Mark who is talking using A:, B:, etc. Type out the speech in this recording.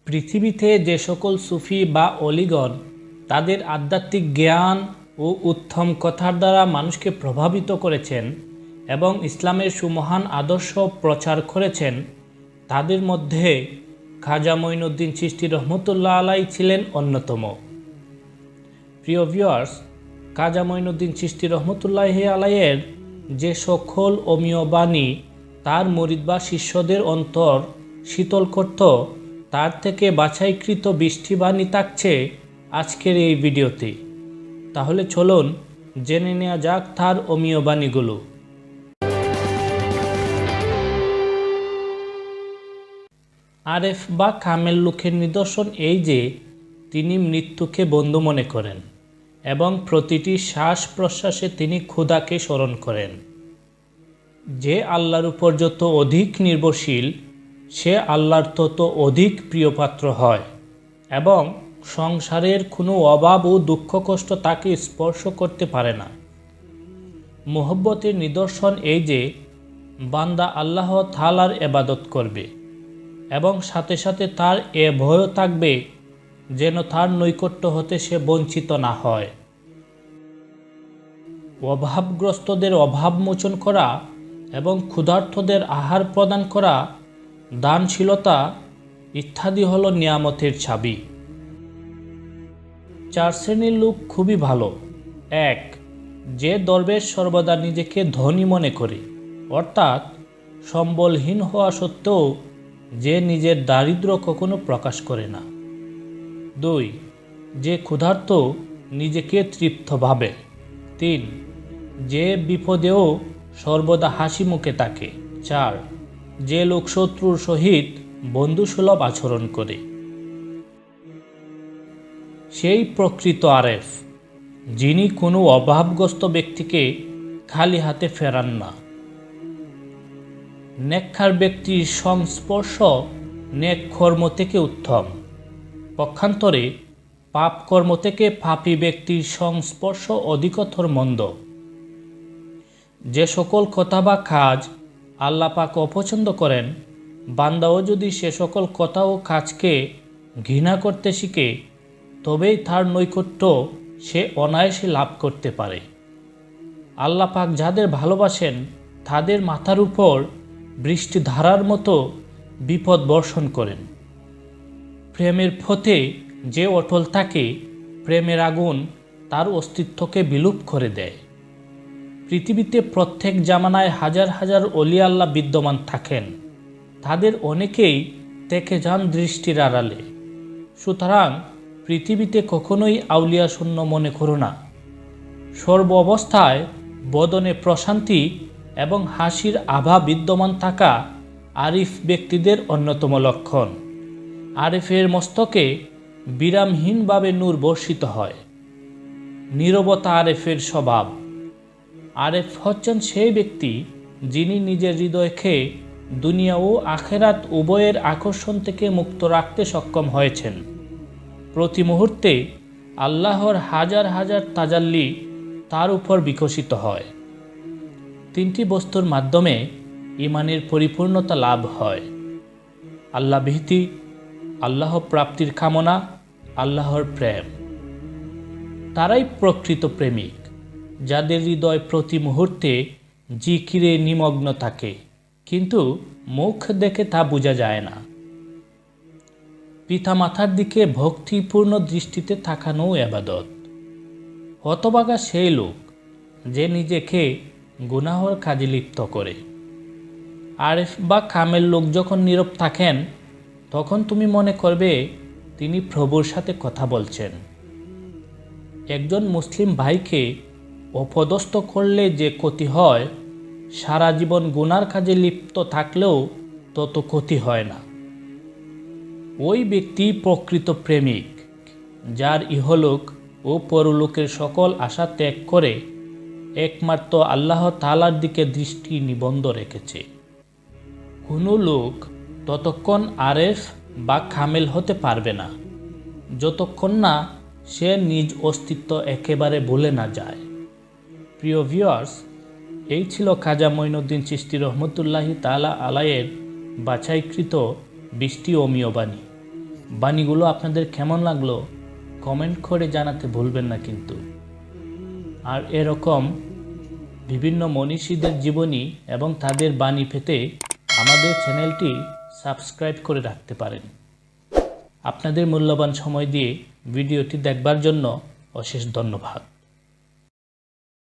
A: পৃথিবীতে যে সকল সুফি বা অলিগণ তাদের আধ্যাত্মিক জ্ঞান ও উত্তম কথার দ্বারা মানুষকে প্রভাবিত করেছেন এবং ইসলামের সুমহান আদর্শ প্রচার করেছেন, তাদের মধ্যে খাজা মঈনুদ্দিন চিশতি রহমতুল্লাহ আলাই ছিলেন অন্যতম। প্রিয় ভিউয়ার্স, খাজা মঈনুদ্দিন চিশতি রহমতুল্লাহ আলাইয়ের যে সকল অমীয় বাণী তার মুরিদ বা শিষ্যদের অন্তর শীতল করত, তার থেকে বাছাইকৃত 20টি বাণী থাকছে আজকের এই ভিডিওতে। তাহলে চলুন জেনে নেওয়া যাক তার অমীয় বাণীগুলো। আরেফ বা কামেল লোকের নিদর্শন এই যে তিনি মৃত্যুকে বন্ধু মনে করেন এবং প্রতিটি শ্বাস প্রশ্বাসে তিনি খোদাকে স্মরণ করেন। যে আল্লাহর উপর যত অধিক নির্ভরশীল, সে আল্লাহর তত অধিক প্রিয়পাত্র হয় এবং সংসারের কোনো অভাব ও দুঃখ কষ্ট তাকে স্পর্শ করতে পারে না। মুহব্বতের নিদর্শন এই যে বান্দা আল্লাহ তাআলার ইবাদত করবে এবং সাথে সাথে তার এ ভয়ও থাকবে যেন তার নৈকট্য হতে সে বঞ্চিত না হয়। অভাবগ্রস্তদের অভাব মোচন করা এবং ক্ষুধার্তদের আহার প্রদান করা, দানশীলতা ইত্যাদি হলো নিয়ামতের চাবি। 4 শ্রেণীর লোক খুবই ভালো। 1. যে দরবেশ সর্বদা নিজেকে ধনী মনে করে, অর্থাৎ সম্বলহীন হওয়া সত্ত্বেও যে নিজের দারিদ্র্য কখনো প্রকাশ করে না। 2. যে ক্ষুধার্ত নিজেকে তৃপ্ত ভাবে। 3. যে বিপদেও সর্বদা হাসি মুখে থাকে। 4. যে লোক শত্রুর সহিত বন্ধুসুলভ আচরণ করে। সেই প্রকৃত আরেফ যিনি কোনো অভাবগ্রস্ত ব্যক্তিকে খালি হাতে ফেরান না। নেককার ব্যক্তির সংস্পর্শ নেক কর্ম থেকে উত্তম, পক্ষান্তরে পাপ কর্ম থেকে পাপী ব্যক্তির সংস্পর্শ অধিকতর মন্দ। যে সকল কথা বা কাজ আল্লাহ পাক অপছন্দ করেন, বান্দাও যদি সে সকল কথা ও কাজকে ঘৃণা করতে শিখে, তবেই তার নৈকট্য সে অনায়াসে লাভ করতে পারে। আল্লাহ পাক যাদের ভালোবাসেন তাদের মাথার উপর বৃষ্টি ধারার মতো বিপদ বর্ষণ করেন। প্রেমের পথে যে অটল থাকে, প্রেমের আগুন তার অস্তিত্বকে বিলুপ করে দেয়। পৃথিবীতে প্রত্যেক জামানায় হাজার হাজার অলি আল্লাহ বিদ্যমান থাকেন, তাদের অনেকেই থেকে যান দৃষ্টির আড়ালে। সুতরাং পৃথিবীতে কখনোই আউলিয়া শূন্য মনে করো না। সর্ব অবস্থায় বদনে প্রশান্তি এবং হাসির আভা বিদ্যমান থাকা আরিফ ব্যক্তিদের অন্যতম লক্ষণ। আরিফের মস্তকে বিরামহীনভাবে নূর বর্ষিত হয়। নীরবতা আরেফের স্বভাব। আরেফ হচ্ছেন সেই ব্যক্তি যিনি নিজের হৃদয়কে দুনিয়া ও আখেরাত উভয়ের আকর্ষণ থেকে মুক্ত রাখতে সক্ষম হয়েছেন। প্রতি মুহূর্তে আল্লাহর হাজার হাজার তাজাল্লি তার উপর বিকশিত হয়। 3টি বস্তুর মাধ্যমে ঈমানের পরিপূর্ণতা লাভ হয়: আল্লাহ ভীতি, আল্লাহ প্রাপ্তির কামনা, আল্লাহর প্রেম। তারাই প্রকৃত প্রেমিক, যাদের হৃদয় প্রতি মুহূর্তে জিকিরে নিমগ্ন থাকে, কিন্তু মুখ দেখে তা বোঝা যায় না। পিতামাতার দিকে ভক্তিপূর্ণ দৃষ্টিতে তাকানো ইবাদত। হতভাগা সেই লোক যে নিজেকে গুনাহর কাজে লিপ্ত করে। আরেফ বা কামেল লোক যখন নীরব থাকেন, তখন তুমি মনে করবে তিনি প্রভুর সাথে কথা বলছেন। একজন মুসলিম ভাইকে অপদস্থ করলে যে ক্ষতি হয়, সারা জীবন গুনার কাজে লিপ্ত থাকলেও তত ক্ষতি হয় না। ওই ব্যক্তি প্রকৃত প্রেমিক, যার ইহলোক ও পরলোকের সকল আশা ত্যাগ করে একমাত্র আল্লাহ তাআলার দিকে দৃষ্টি নিবদ্ধ রেখেছে। কোনো লোক ততক্ষণ আরেফ বা কামেল হতে পারবে না যতক্ষণ না সে নিজ অস্তিত্ব একেবারে ভুলে না যায়। প্রিয় ভিউয়ার্স, এই ছিল খাজা মঈনুদ্দিন চিশতি রহমতুল্লাহি তাআলা আলাইয়ের বাছাইকৃত 20টি অমীয় বাণী। বাণীগুলো আপনাদের কেমন লাগলো কমেন্ট করে জানাতে ভুলবেন না কিন্তু। আর এরকম বিভিন্ন মনীষীদের জীবনী এবং তাদের বাণী পেতে আমাদের চ্যানেলটি সাবস্ক্রাইব করে রাখতে পারেন। আপনাদের মূল্যবান সময় দিয়ে ভিডিওটি দেখবার জন্য অশেষ ধন্যবাদ।